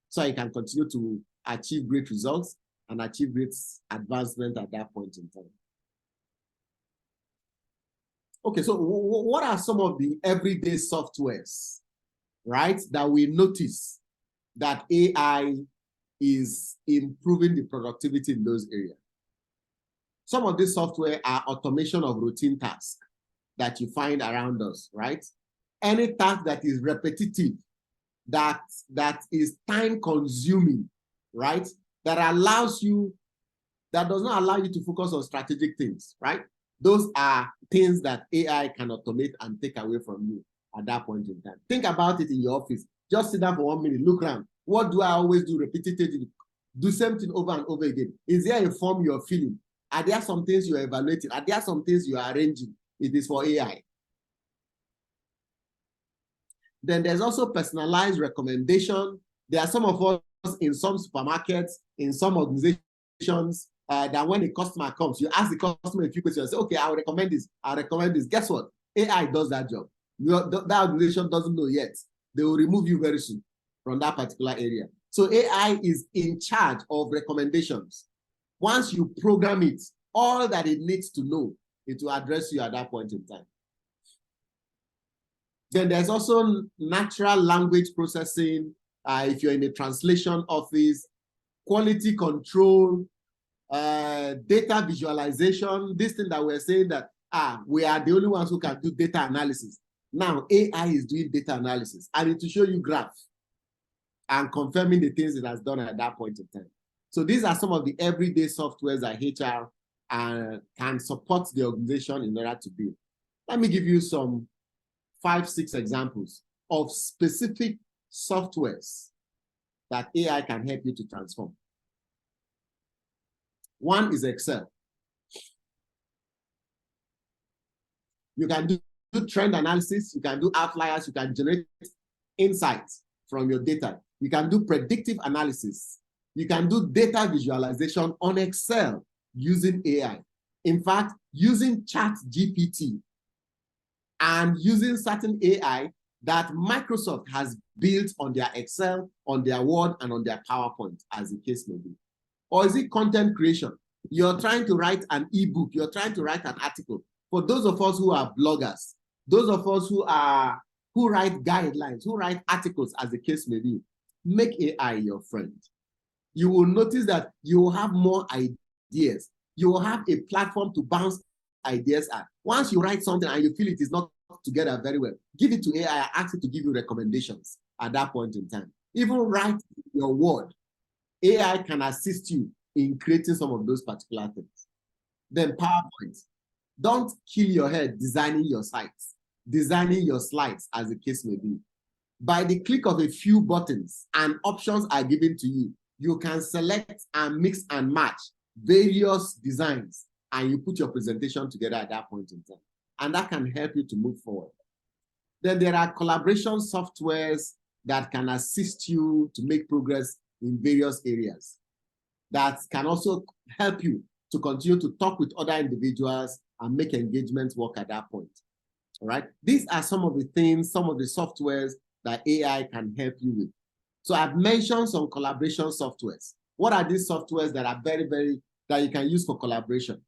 so you can continue to achieve great results and achieve great advancement at that point in time. Okay, so what are some of the everyday softwares, right, that we notice that AI is improving the productivity in those areas? Some of these software are automation of routine tasks that you find around us, right? Any task that is repetitive, that is time consuming, right? That does not allow you to focus on strategic things, right? Those are things that AI can automate and take away from you at that point in time. Think about it in your office. Just sit down for 1 minute, look around. What do I always do repetitively? Do something over and over again. Is there a form you're filling? Are there some things you're evaluating? Are there some things you are arranging? It is for AI. Then there's also personalized recommendation. There are some of us in some supermarkets, in some organizations, that when a customer comes, you ask the customer a few questions, say, okay, I'll recommend this, I'll recommend this. Guess what? AI does that job. That organization doesn't know yet. They will remove you very soon from that particular area. So AI is in charge of recommendations. Once you program it, all that it needs to know, it will address you at that point in time. Then there's also natural language processing. If you're in a translation office, quality control, data visualization, this thing that we're saying that we are the only ones who can do data analysis. Now AI is doing data analysis and it will show you graphs and confirming the things it has done at that point in time. So these are some of the everyday softwares that HR can support the organization in order to build. Let me give you some 5-6 examples of specific softwares that AI can help you to transform. One is Excel. You can do trend analysis, you can do outliers, you can generate insights from your data. You can do predictive analysis. You can do data visualization on Excel using AI. In fact, using ChatGPT and using certain AI that Microsoft has built on their Excel, on their Word, and on their PowerPoint, as the case may be. Or is it content creation? You're trying to write an ebook, you're trying to write an article. For those of us who are bloggers, those of us who write guidelines, who write articles, as the case may be, make AI your friend. You will notice that you will have more ideas. You will have a platform to bounce ideas at. Once you write something and you feel it is not together very well, give it to AI, ask it to give you recommendations at that point in time. Even write your word. AI can assist you in creating some of those particular things. Then PowerPoint. Don't kill your head designing your sites, designing your slides, as the case may be. By the click of a few buttons and options are given to you, you can select and mix and match various designs, and you put your presentation together at that point in time. And that can help you to move forward. Then there are collaboration softwares that can assist you to make progress in various areas. That can also help you to continue to talk with other individuals and make engagement work at that point. All right. These are some of the things, some of the softwares that AI can help you with. So I've mentioned some collaboration softwares. What are these softwares that are that you can use for collaboration?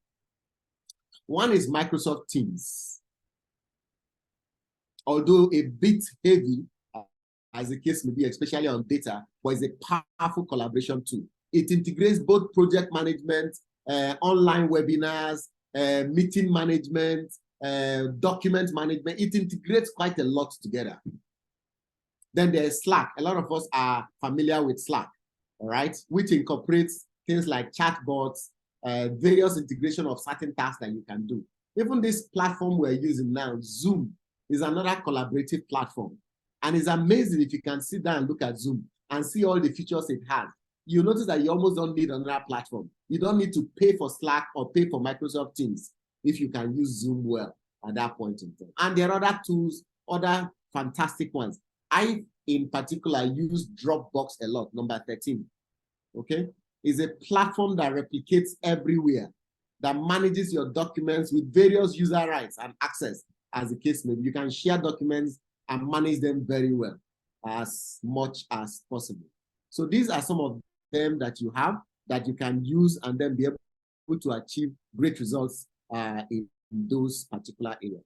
One is Microsoft Teams. Although a bit heavy, as the case may be, especially on data, but it's a powerful collaboration tool. It integrates both project management, online webinars, meeting management, document management. It integrates quite a lot together. Then there's Slack. A lot of us are familiar with Slack, all right, which incorporates things like chatbots, various integration of certain tasks that you can do. Even this platform we're using now, Zoom, is another collaborative platform. And it's amazing if you can sit down and look at Zoom and see all the features it has. You notice that you almost don't need another platform. You don't need to pay for Slack or pay for Microsoft Teams if you can use Zoom well at that point in time. And there are other tools, other fantastic ones. I, in particular, use Dropbox a lot, number 13. Okay? It's a platform that replicates everywhere, that manages your documents with various user rights and access, as the case may be. You can share documents and manage them very well, as much as possible. So these are some of them that you have that you can use and then be able to achieve great results in those particular areas.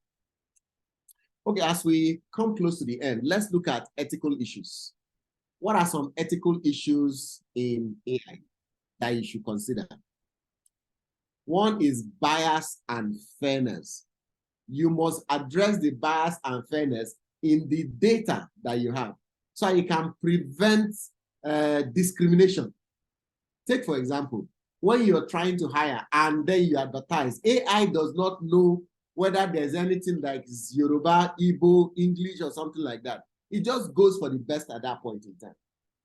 Okay, as we come close to the end, let's look at ethical issues. What are some ethical issues in AI that you should consider? One is bias and fairness. You must address the bias and fairness in the data that you have, so you can prevent discrimination. Take, for example, when you're trying to hire and then you advertise, AI does not know whether there's anything like Yoruba, Igbo, English, or something like that. It just goes for the best at that point in time.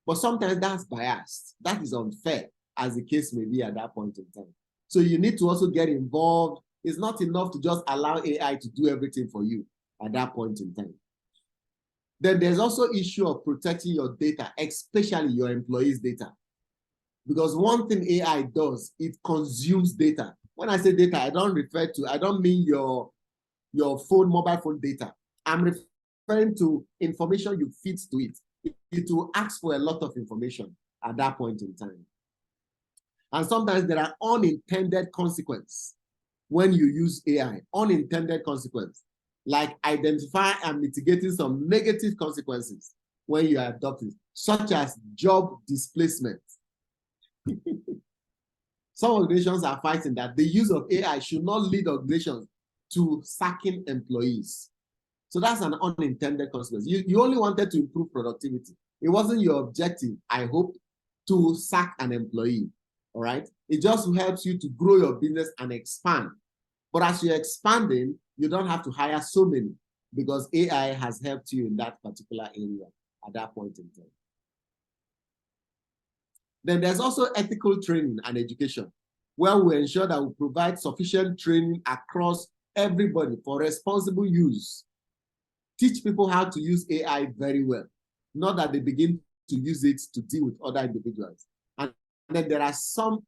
But sometimes that's biased. That is unfair, as the case may be at that point in time. So you need to also get involved. It's not enough to just allow AI to do everything for you at that point in time. Then there's also issue of protecting your data, especially your employees' data. Because one thing AI does, it consumes data. When I say data, I don't mean your phone, mobile phone data. I'm referring to information you feed to it. It will ask for a lot of information at that point in time. And sometimes there are unintended consequences when you use AI, unintended consequences, like identifying and mitigating some negative consequences when you are adopting, such as job displacement. Some organizations are fighting that the use of AI should not lead organizations to sacking employees. So that's an unintended consequence. You only wanted to improve productivity. It wasn't your objective, I hope, to sack an employee, all right? It just helps you to grow your business and expand. But as you're expanding, you don't have to hire so many because AI has helped you in that particular area at that point in time. Then there's also ethical training and education, where we ensure that we provide sufficient training across everybody for responsible use. Teach people how to use AI very well, not that they begin to use it to deal with other individuals. And then there are some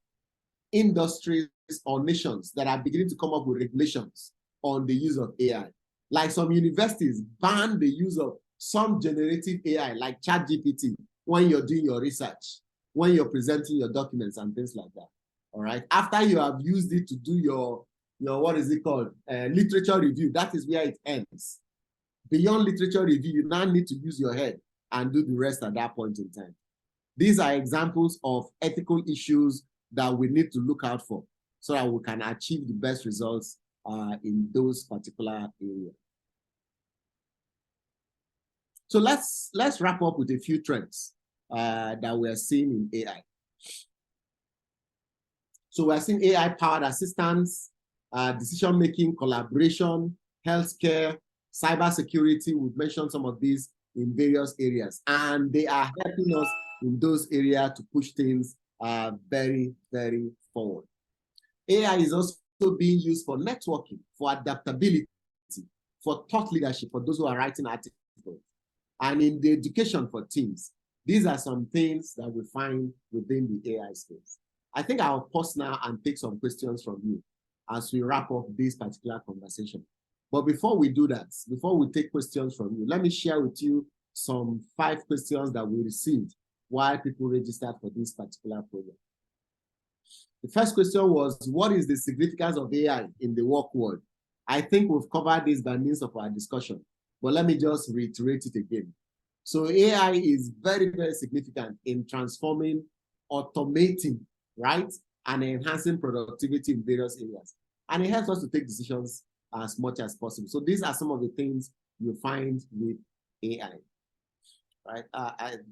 industries or nations that are beginning to come up with regulations on the use of AI. Like some universities ban the use of some generative AI, like ChatGPT, when you're doing your research, when you're presenting your documents and things like that. All right. After you have used it to do your what is it called? Literature review. That is where it ends. Beyond literature review, you now need to use your head and do the rest at that point in time. These are examples of ethical issues that we need to look out for so that we can achieve the best results in those particular areas. So let's wrap up with a few trends that we're seeing in AI. So we're seeing AI-powered assistance, decision-making, collaboration, healthcare, cybersecurity. We've mentioned some of these in various areas, and they are helping us in those areas to push things very, very forward. AI is also being used for networking, for adaptability, for thought leadership, for those who are writing articles, and in the education for teams. These are some things that we find within the AI space. I think I'll pause now and take some questions from you as we wrap up this particular conversation. But before we do that, before we take questions from you, let me share with you some 5 questions that we received while people registered for this particular program. The first question was, what is the significance of AI in the work world? I think we've covered this by means of our discussion, but let me just reiterate it again. So AI is very, very significant in transforming, automating, right, and enhancing productivity in various areas. And it helps us to take decisions as much as possible. So these are some of the things you find with AI, right?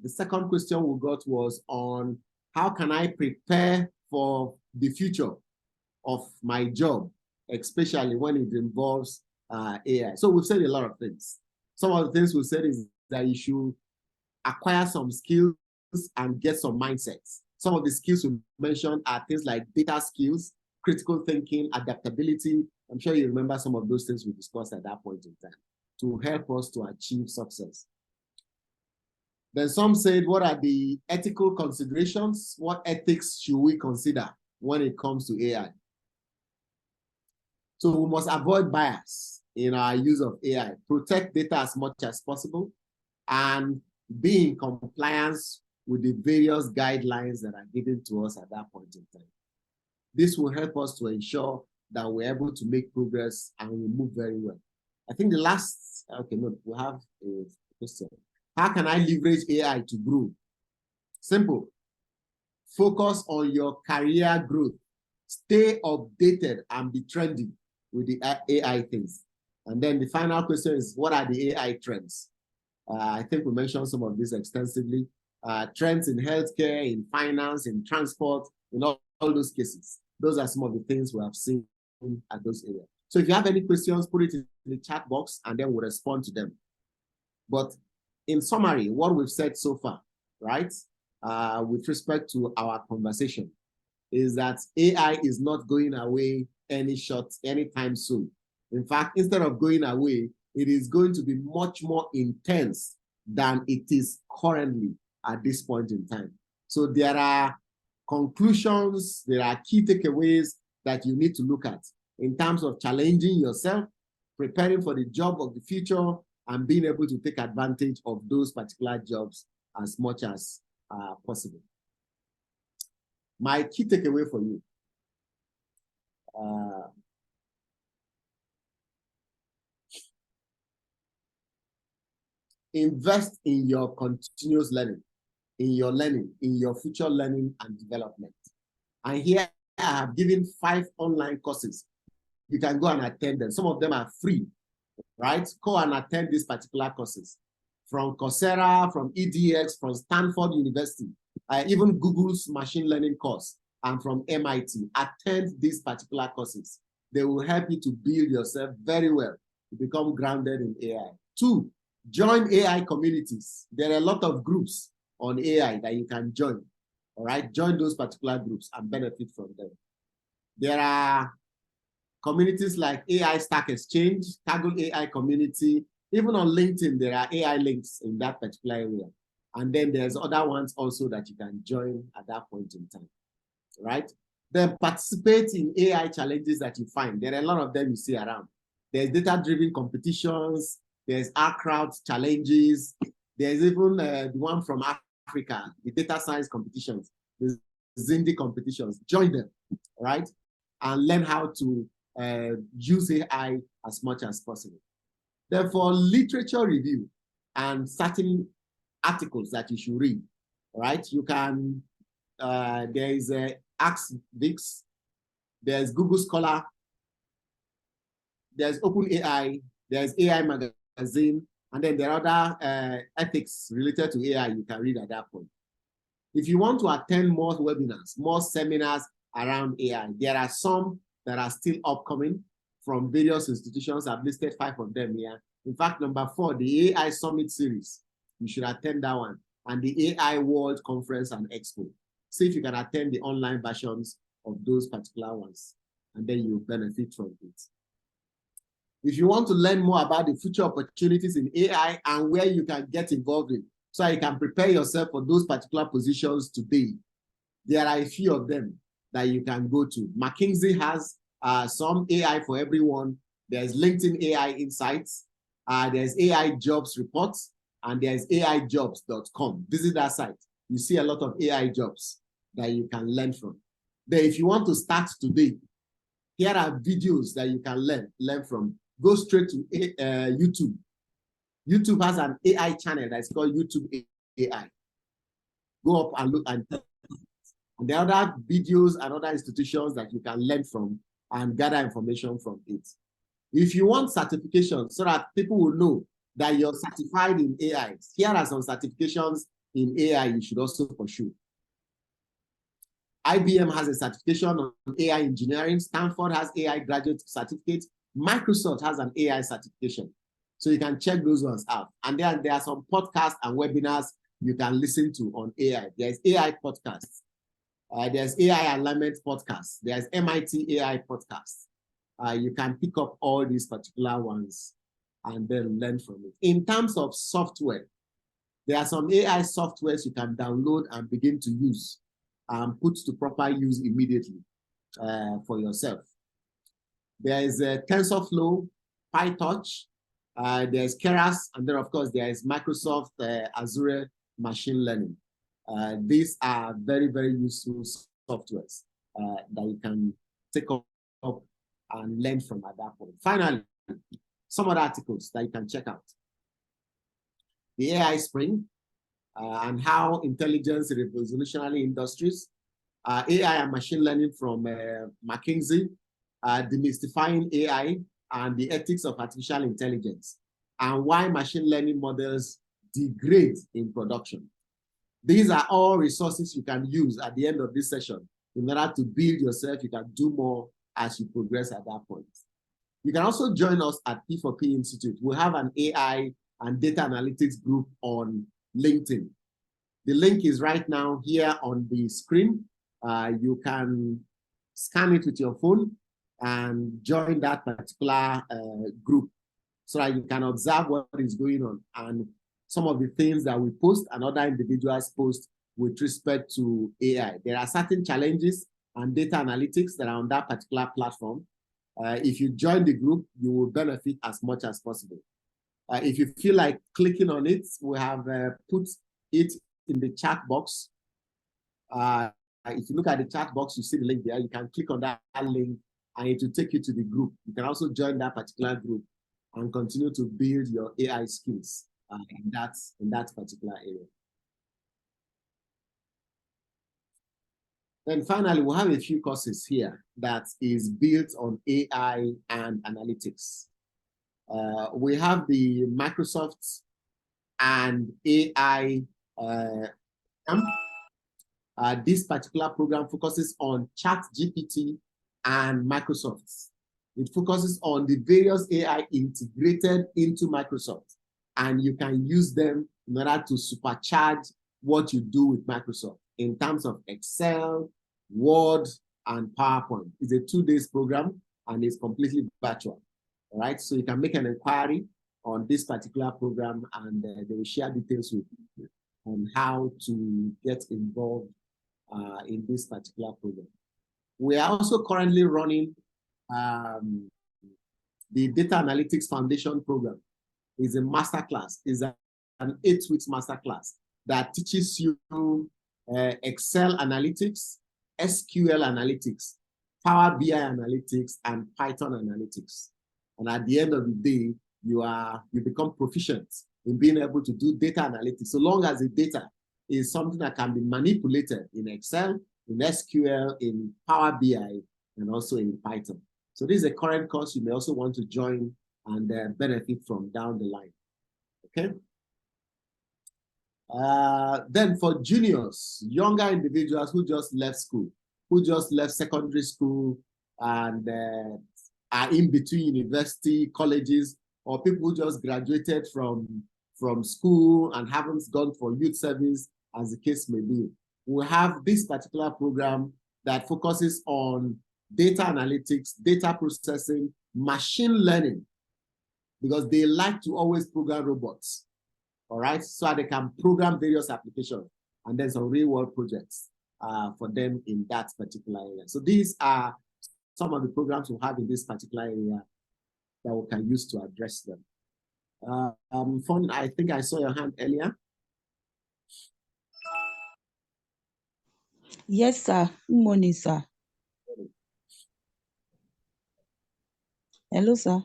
The second question we got was on how can I prepare for the future of my job, especially when it involves AI. So we've said a lot of things. Some of the things we said is that you should acquire some skills and get some mindsets. Some of the skills we mentioned are things like data skills, critical thinking, adaptability. I'm sure you remember some of those things we discussed at that point in time to help us to achieve success. Then some said, what are the ethical considerations? What ethics should we consider when it comes to AI? So we must avoid bias in our use of AI, protect data as much as possible, and be in compliance with the various guidelines that are given to us at that point in time. This will help us to ensure that we're able to make progress and we move very well. I think the last, okay, no, we have a question. How can I leverage AI to grow? Simple. Focus on your career growth. Stay updated and be trendy with the AI things. And then the final question is, what are the AI trends? I think we mentioned some of this extensively. Trends in healthcare, in finance, in transport, in all those cases. Those are some of the things we have seen at those areas. So if you have any questions, put it in the chat box and then we'll respond to them. But in summary, what we've said so far, right, with respect to our conversation, is that AI is not going away anytime soon. In fact, instead of going away, it is going to be much more intense than it is currently at this point in time. So there are conclusions, there are key takeaways that you need to look at in terms of challenging yourself, preparing for the job of the future, and being able to take advantage of those particular jobs as much as possible. My key takeaway for you. Invest in your continuous learning, in your future learning and development. And here I have given 5 online courses. You can go and attend them. Some of them are free, right? Go and attend these particular courses from Coursera, from EDX, from Stanford University, even Google's machine learning course, and from MIT. Attend these particular courses. They will help you to build yourself very well to become grounded in AI. 2, join AI communities. There are a lot of groups on AI that you can join. All right, join those particular groups and benefit from them. There are communities like AI Stack Exchange, Kaggle AI community. Even on LinkedIn, there are AI links in that particular area. And then there's other ones also that you can join at that point in time, right? Then participate in AI challenges that you find. There are a lot of them you see around. There's data-driven competitions. There's R-Crowd challenges. There's even the one from Africa, the data science competitions, the Zindi competitions. Join them, right? And learn how to use AI as much as possible. Therefore, literature review and certain articles that you should read, right? You can, there is Ask Vix, there's Google Scholar, there's OpenAI, there's AI Magazine, and then there are other ethics related to AI you can read at that point. If you want to attend more webinars, more seminars around AI, there are some that are still upcoming from various institutions. I've listed 5 of them here. In fact, number 4, the AI Summit Series. You should attend that one. And the AI World Conference and Expo. See if you can attend the online versions of those particular ones. and then you benefit from it. If you want to learn more about the future opportunities in AI and where you can get involved in, so you can prepare yourself for those particular positions today, there are a few of them that you can go to. McKinsey has some AI for everyone. There's LinkedIn AI Insights. There's AI Jobs Reports, and there's AIjobs.com. Visit that site. You see a lot of AI jobs that you can learn from. Then if you want to start today, here are videos that you can learn from. Go straight to YouTube. YouTube has an AI channel that's called YouTube AI. Go up and look, and there are other videos and other institutions that you can learn from and gather information from it. If you want certification so that people will know that you're certified in AI, here are some certifications in AI you should also pursue. IBM has a certification on AI engineering. Stanford has AI graduate certificate. Microsoft has an AI certification. So you can check those ones out. And then there are some podcasts and webinars you can listen to on AI. There's AI podcasts. There's AI alignment podcasts. There's MIT AI podcasts. You can pick up all these particular ones and then learn from it. In terms of software, there are some AI softwares you can download and begin to use and put to proper use immediately for yourself. There is TensorFlow, PyTorch, there's Keras, and then of course there is Microsoft Azure Machine Learning. These are very, very useful softwares that you can take up and learn from at that point. Finally, some other articles that you can check out. The AI Spring and how intelligence revolutionary industries, AI and machine learning from McKinsey, demystifying AI and the ethics of artificial intelligence, and why machine learning models degrade in production. These are all resources you can use at the end of this session in order to build yourself. You can do more as you progress at that point. You can also join us at P4P Institute. We have an AI and data analytics group on LinkedIn. The link is right now here on the screen. You can scan it with your phone and join that particular group so that you can observe what is going on and some of the things that we post and other individuals post with respect to AI. There are certain challenges and data analytics that are on that particular platform. If you join the group, you will benefit as much as possible. If you feel like clicking on it, we have put it in the chat box. If you look at the chat box, you see the link there. You can click on that link and it will take you to the group. You can also join that particular group and continue to build your AI skills in that particular area. Then finally, we'll have a few courses here that is built on AI and analytics. We have the Microsoft and AI. This particular program focuses on ChatGPT and Microsoft. It focuses on the various AI integrated into Microsoft, and you can use them in order to supercharge what you do with Microsoft in terms of Excel, Word, and PowerPoint. It's a 2-day program and it's completely virtual. All right, so you can make an inquiry on this particular program and they will share details with you on how to get involved in this particular program. We are also currently running the Data Analytics Foundation program. It's a masterclass. It's an 8-week masterclass that teaches you Excel analytics, SQL analytics, Power BI analytics, and Python analytics. And at the end of the day, you become proficient in being able to do data analytics, so long as the data is something that can be manipulated in Excel, in SQL, in Power BI, and also in Python. So this is a current course you may also want to join and benefit from down the line. Okay. Then for juniors, younger individuals who just left school, who just left secondary school and are in between university, colleges, or people who just graduated from school and haven't gone for youth service, as the case may be. We have this particular program that focuses on data analytics, data processing, machine learning, because they like to always program robots, all right? So they can program various applications and then some real world projects for them in that particular area. So these are some of the programs we have in this particular area that we can use to address them. Fon, I think I saw your hand earlier. Yes, sir. Good morning, sir. Hello, sir.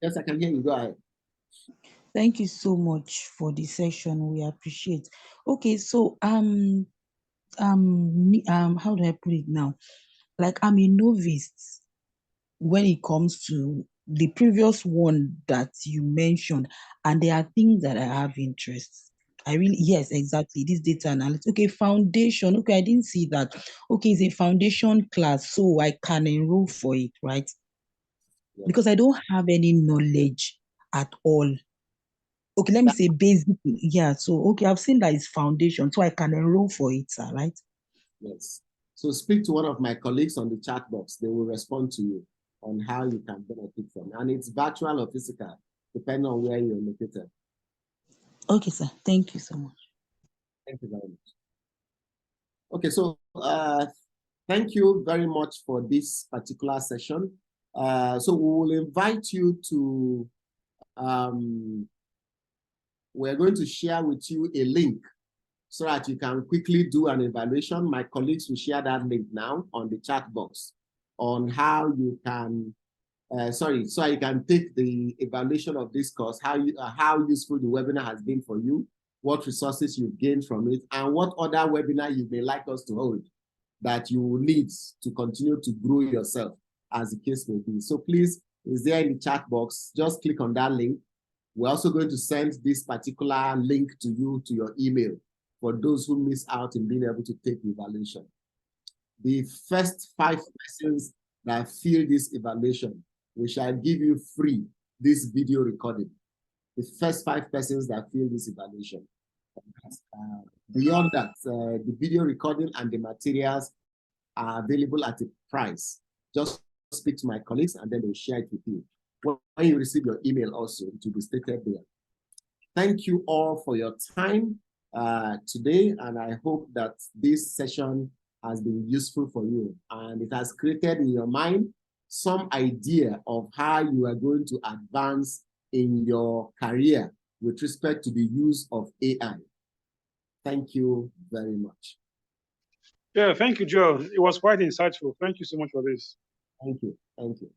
Yes, I can hear you. Go ahead. Thank you so much for the session. We appreciate. Okay, so how do I put it now? Like, I'm a novice when it comes to the previous one that you mentioned, and there are things that I have interest. Yes, exactly. This data analysis. Okay, foundation. Okay, I didn't see that. Okay, it's a foundation class, so I can enroll for it, right? Yeah. Because I don't have any knowledge at all. Okay, let me say basic. Yeah, so okay, I've seen that it's foundation, so I can enroll for it, sir, right? Yes. So speak to one of my colleagues on the chat box. They will respond to you on how you can benefit from it. And it's virtual or physical, depending on where you're located. Okay, sir. Thank you so much. Thank you very much. Okay, so thank you very much for this particular session. So we will invite you to, we're going to share with you a link so that you can quickly do an evaluation. My colleagues will share that link now on the chat box on how you can, so you can take the evaluation of this course, how useful the webinar has been for you, what resources you've gained from it, and what other webinar you may like us to hold that you will need to continue to grow yourself, as the case may be. So please, is there in the chat box, just click on that link. We're also going to send this particular link to you to your email for those who miss out in being able to take the evaluation. The first 5 persons that fill this evaluation, we shall give you free this video recording. The first 5 persons that fill this evaluation. Beyond that, the video recording and the materials are available at a price. Just speak to my colleagues and then they'll share it with you. When you receive your email also, it will be stated there. Thank you all for your time today, and I hope that this session has been useful for you and it has created in your mind some idea of how you are going to advance in your career with respect to the use of AI. Thank you very much. Yeah, thank you, Joe. It was quite insightful. Thank you so much for this. Thank you. Thank you.